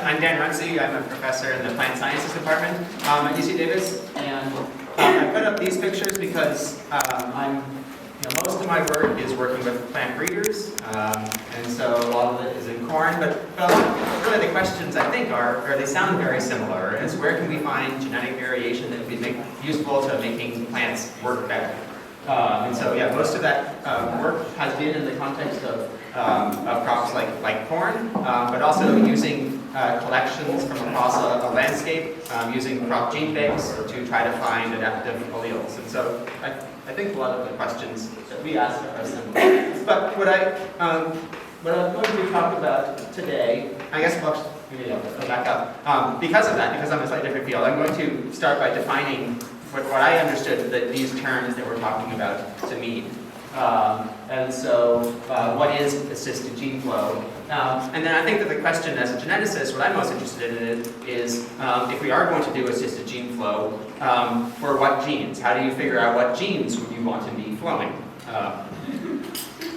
I'm Dan Runcie. I'm a professor in the Plant Sciences Department at UC Davis, and I put up these pictures because most of my work is working with plant breeders, and so a lot of it is in corn. But really the questions I think are they sound very similar. Is where can we find genetic variation that would be useful to making plants work better? And so yeah, most of that work has been in the context of crops like corn, but also using collections from across a landscape, using crop gene banks to try to find adaptive alleles. And so I think a lot of the questions that we ask are similar. But what I'm going to talk about today, I guess maybe I'll go back up. Because of that, because I'm in a slightly different field, I'm going to start by defining what I understood that these terms that we're talking about to mean. And so, what is assisted gene flow? And then I think that the question as a geneticist, what I'm most interested in is if we are going to do assisted gene flow, for what genes? How do you figure out what genes would you want to be flowing?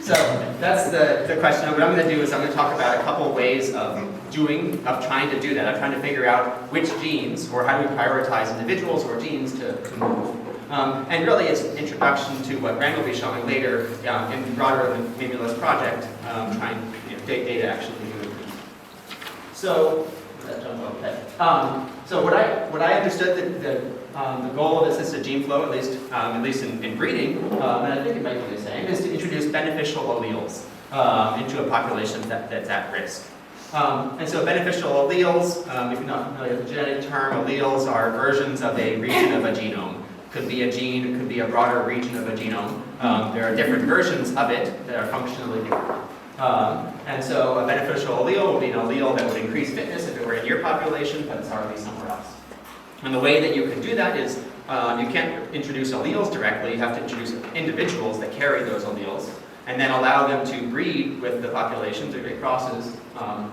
So that's the question. What I'm going to do is I'm going to talk about a couple ways of trying to do that. I'm trying to figure out which genes, or how do we prioritize individuals or genes to move. And really it's an introduction to what Graham will be showing later in broader Mimulus project, trying data actually move. So, so what I understood the goal of assisted gene flow, at least in breeding, and I think it might be the same, is to introduce beneficial alleles into a population that's at risk. And so beneficial alleles, if you're not familiar with the genetic term, alleles are versions of a region of a genome. It could be a gene, it could be a broader region of a genome. There are different versions of it that are functionally different. And so a beneficial allele would be an allele that would increase fitness if it were in your population, but it's hardly somewhere else. And the way that you can do that is you can't introduce alleles directly, you have to introduce individuals that carry those alleles, and then allow them to breed with the populations or create crosses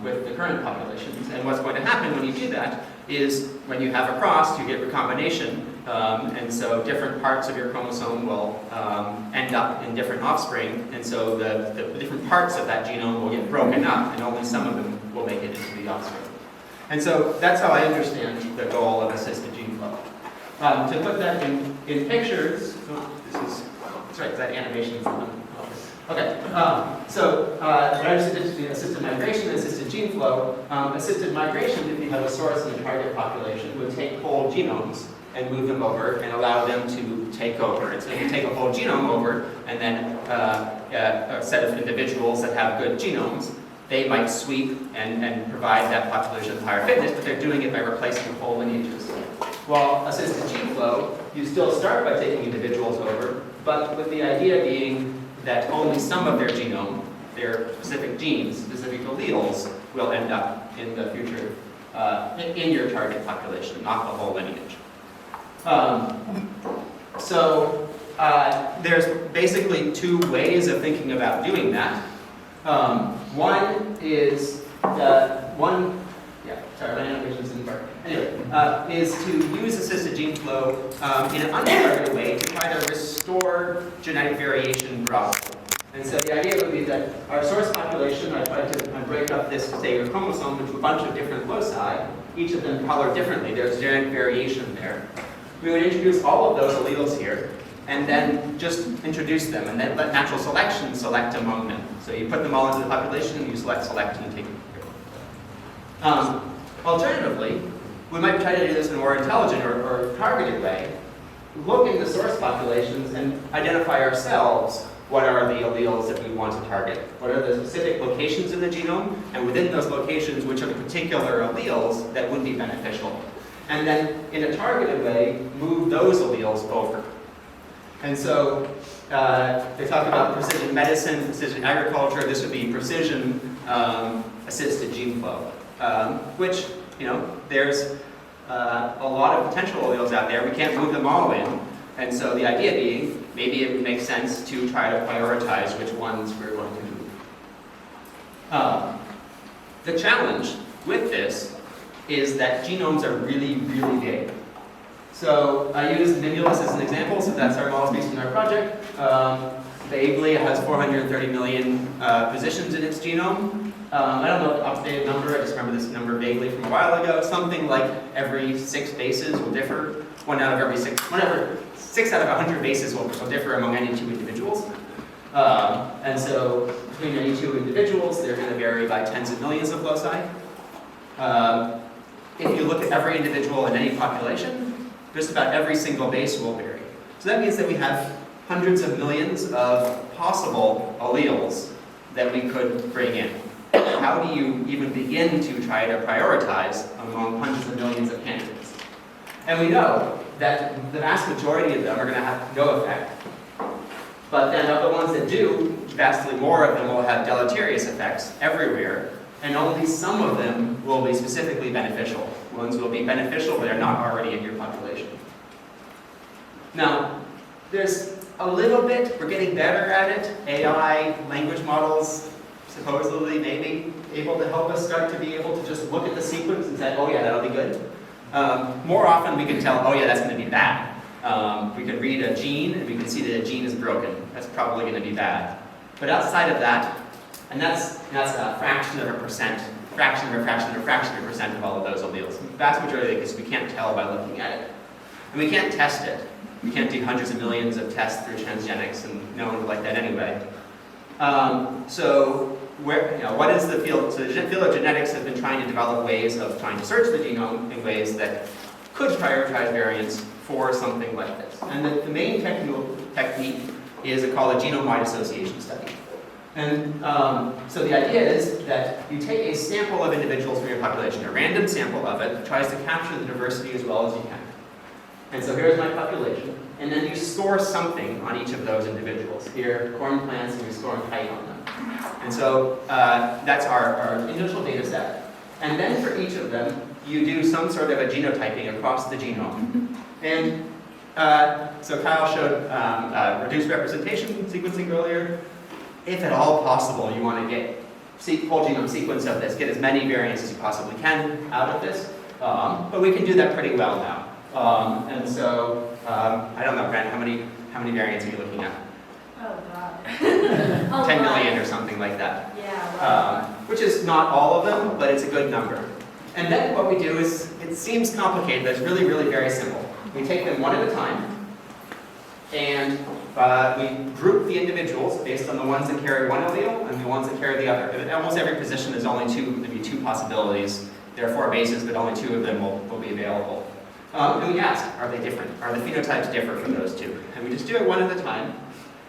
with the current populations. And what's going to happen when you do that is when you have a cross, you get recombination, and so different parts of your chromosome will end up in different offspring, and so the different parts of that genome will get broken up, and only some of them will make it into the offspring. And so that's how I understand the goal of assisted gene flow. To put that in pictures, that's right, that animation is on. Okay, so what I understood to be assisted migration and assisted gene flow. Assisted migration, if you have a source and a target population, would take whole genomes and move them over and allow them to take over. And so if you take a whole genome over and then a set of individuals that have good genomes, they might sweep and provide that population with higher fitness, but they're doing it by replacing whole lineages. While assisted gene flow, you still start by taking individuals over, but with the idea being that only some of their genome, their specific genes, specific alleles, will end up in the future in your target population, not the whole lineage. There's basically two ways of thinking about doing that. One is is to use assisted gene flow in an untargeted way to try to restore genetic variation broadly. And so the idea would be that our source population, I try to break up this, say, your chromosome into a bunch of different loci, each of them colored differently. There's genetic variation there. We would introduce all of those alleles here, and then just introduce them, and then let natural selection select among them. So you put them all into the population, and you select and take them. Alternatively, we might try to do this in a more intelligent or targeted way. Look in the source populations and identify ourselves what are the alleles that we want to target. What are the specific locations in the genome, and within those locations, which are the particular alleles that would be beneficial. And then, in a targeted way, move those alleles over. And so, they talk about precision medicine, precision agriculture. This would be precision assisted gene flow, which, there's a lot of potential alleles out there. We can't move them all in. And so the idea being, maybe it would make sense to try to prioritize which ones we're going to move. The challenge with this is that genomes are really, really big. So I use Mimulus as an example, so that's our model based on our project. The Ablia has 430 million positions in its genome. I don't know the updated number, I just remember this number vaguely from a while ago. Something like every 6 bases will differ. 6 out of 100 bases will differ among any 2 individuals. And so between any 2 individuals, they're going to vary by tens of millions of loci. If you look at every individual in any population, just about every single base will vary. So that means that we have hundreds of millions of possible alleles that we could bring in. How do you even begin to try to prioritize among hundreds of millions of candidates? And we know that the vast majority of them are going to have no effect. But then of the ones that do, vastly more of them will have deleterious effects everywhere, and only some of them will be specifically beneficial. Ones will be beneficial, but they're not already in your population. Now, there's a little bit, we're getting better at it. AI, language models, supposedly maybe able to help us start to be able to just look at the sequence and say, oh yeah, that'll be good. More often we can tell, oh yeah, that's going to be bad. We can read a gene and we can see that a gene is broken. That's probably going to be bad. But outside of that, and that's a fraction of a percent, fraction of a percent of all of those alleles. The vast majority of it is we can't tell by looking at it. And we can't test it. We can't do hundreds of millions of tests through transgenics, and no one would like that anyway. So what is the field? So the field of genetics has been trying to develop ways of trying to search the genome in ways that could prioritize variants for something like this. And the main technique is called a genome-wide association study. And so the idea is that you take a sample of individuals from your population, a random sample of it, tries to capture the diversity as well as you can. And so here's my population, and then you score something on each of those individuals. Here, corn plants, and you're scoring height on them. And so that's our initial data set. And then for each of them, you do some sort of a genotyping across the genome. And so Kyle showed reduced representation sequencing earlier. If at all possible, you want to get whole genome sequence of this, get as many variants as you possibly can out of this. But we can do that pretty well now. And so, I don't know, Brent, how many variants are you looking at? Oh, God. 10 million or something like that. Yeah. Which is not all of them, but it's a good number. And then what we do is, it seems complicated, but it's really, really very simple. We take them one at a time, and we group the individuals based on the ones that carry one allele and the ones that carry the other. In almost every position, there's only maybe two possibilities. There are 4 bases, but only 2 of them will be available. And we ask, are they different? Are the phenotypes different from those 2? And we just do it one at a time.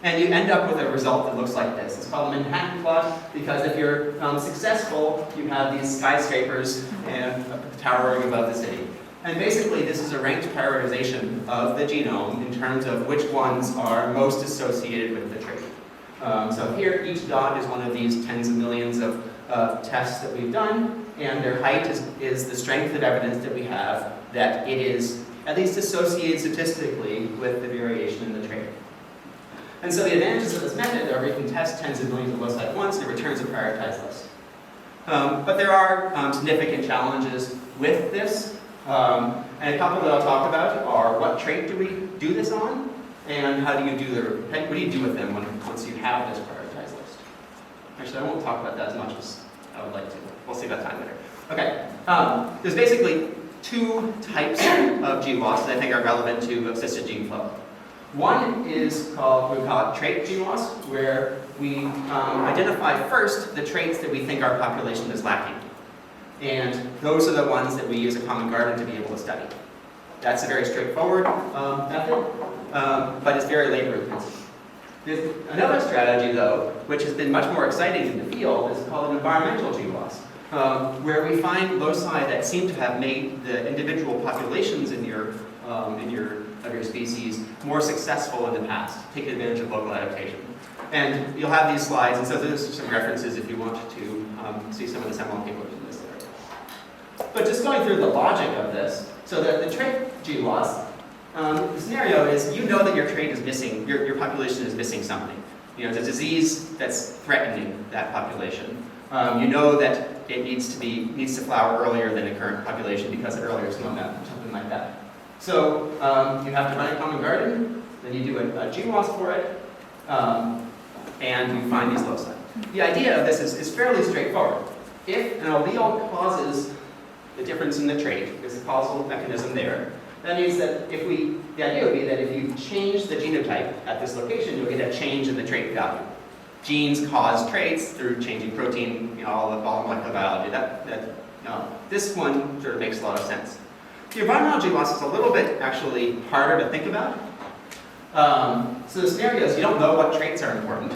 And you end up with a result that looks like this. It's called a Manhattan plot, because if you're successful, you have these skyscrapers and towering above the city. And basically, this is a ranked prioritization of the genome in terms of which ones are most associated with the trait. So here, each dot is one of these tens of millions of tests that we've done, and their height is the strength of evidence that we have that it is at least associated statistically with the variation in the trait. And so the advantages of this method are we can test tens of millions of loci at once, and it returns a prioritized list. But there are significant challenges with this. And a couple that I'll talk about are what trait do we do this on, and how do you do what do you do with them once you have this prioritized list. Actually, I won't talk about that as much as I would like to. We'll see that time later. Okay, there's basically 2 types of GWAS that I think are relevant to assisted gene flow. One is we call it trait GWAS, where we identify first the traits that we think our population is lacking. And those are the ones that we use a common garden to be able to study. That's a very straightforward method, but it's very labor intensive. There's another strategy, though, which has been much more exciting in the field, is called an environmental GWAS, where we find loci that seem to have made the individual populations in your species more successful in the past, take advantage of local adaptation. And you'll have these slides, and so there's some references if you want to see some of the seminal papers in this area. But just going through the logic of this, so the trait GWAS, the scenario is you know that your trait is missing, your population is missing something. You know, it's a disease that's threatening that population. You know that it needs to flower earlier than the current population because the earlier snow map or something like that. So you have to run a common garden, then you do a GWAS for it, and you find these loci. The idea of this is fairly straightforward. if an allele causes the difference in the trait, there's a causal mechanism there, that means that the idea would be that if you change the genotype at this location, you'll get a change in the trait value. Genes cause traits through changing protein, all molecular biology. This one sort of makes a lot of sense. The environmental gene loss is a little bit actually harder to think about. So the scenario is you don't know what traits are important.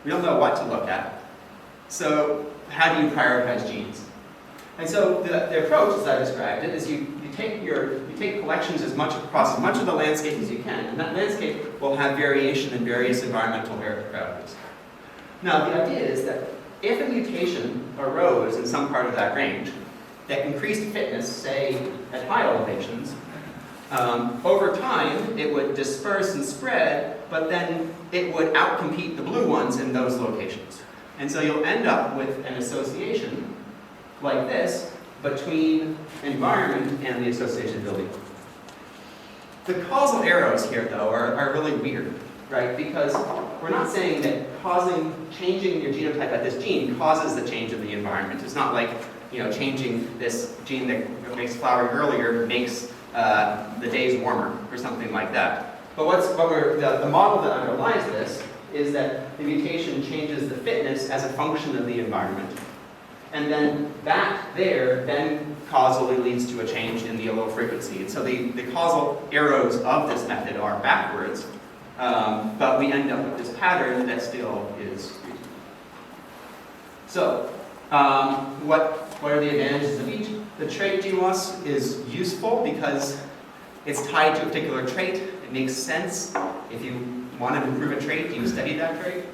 We don't know what to look at. So how do you prioritize genes? And so the approach, as I described it, is you take collections across as much of the landscape as you can, and that landscape will have variation in various environmental variables. Now, the idea is that if a mutation arose in some part of that range that increased fitness, say at high elevations, over time it would disperse and spread, but then it would outcompete the blue ones in those locations. And so you'll end up with an association like this between environment and the association building. The causal arrows here, though, are really weird, right? Because we're not saying that changing your genotype at this gene causes the change in the environment. It's not like, changing this gene that makes flowering earlier makes the days warmer or something like that. But the model that underlies this is that the mutation changes the fitness as a function of the environment. And then that then causally leads to a change in the allele frequency. And so the causal arrows of this method are backwards, but we end up with this pattern that still is reasonable. So, what are the advantages of each? The trait gene loss is useful because it's tied to a particular trait. It makes sense. If you want to improve a trait, you study that trait.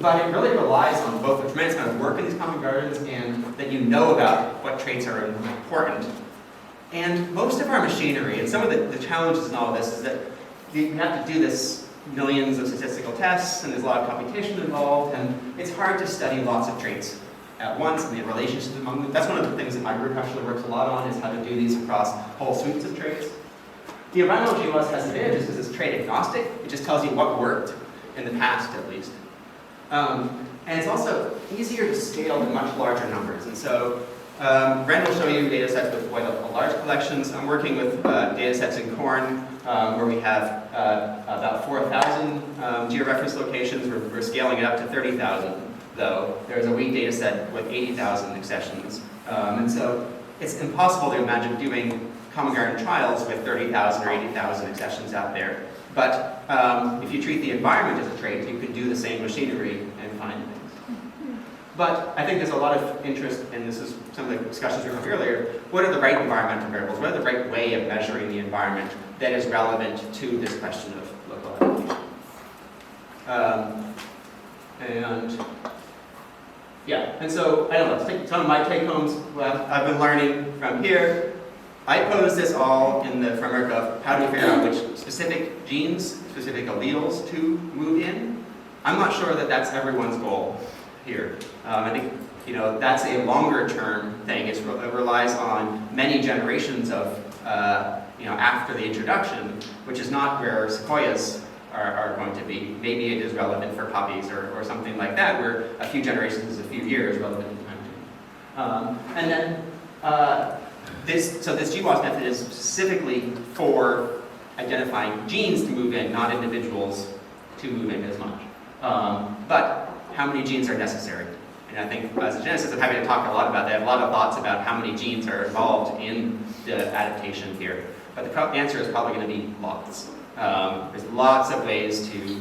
But it really relies on both a tremendous amount of work in these common gardens and that you know about what traits are important. And most of our machinery, and some of the challenges in all of this is that you have to do this millions of statistical tests, and there's a lot of computation involved, and it's hard to study lots of traits at once and the relationships among them. That's one of the things that my group actually works a lot on, is how to do these across whole suites of traits. The environmental gene loss has advantages because it's trait agnostic. It just tells you what worked in the past, at least. And it's also easier to scale in much larger numbers. And so Ren will show you data sets with quite large collections. I'm working with data sets in corn where we have about 4,000 georeference locations. We're scaling it up to 30,000, though. There's a wheat data set with 80,000 accessions. And so it's impossible to imagine doing common garden trials with 30,000 or 80,000 accessions out there. But if you treat the environment as a trait, you can do the same machinery and find things. But I think there's a lot of interest, and this is some of the discussions we were having earlier, what are the right environmental variables? What are the right way of measuring the environment that is relevant to this question of local adaptation? And so, I don't know, take some of my take-homes I've been learning from here. I pose this all in the framework of how do you figure out which specific genes, specific alleles to move in. I'm not sure that that's everyone's goal here. I think that's a longer term thing. It relies on many generations of after the introduction, which is not where sequoias are going to be. Maybe it is relevant for poppies or something like that, where a few generations is a few years relevant in time change. This GWAS method is specifically for identifying genes to move in, not individuals to move in as much. But how many genes are necessary? And I think as a geneticist, I'm happy to talk a lot about that. I have a lot of thoughts about how many genes are involved in the adaptation here. But the answer is probably going to be lots. There's lots of ways to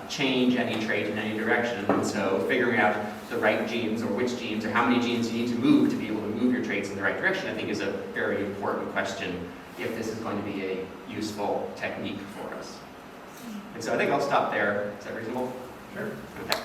change any trait in any direction. And so figuring out the right genes or which genes or how many genes you need to move to be able to move your traits in the right direction, I think is a very important question if this is going to be a useful technique for us. And so I think I'll stop there. Is that reasonable? Sure. Okay.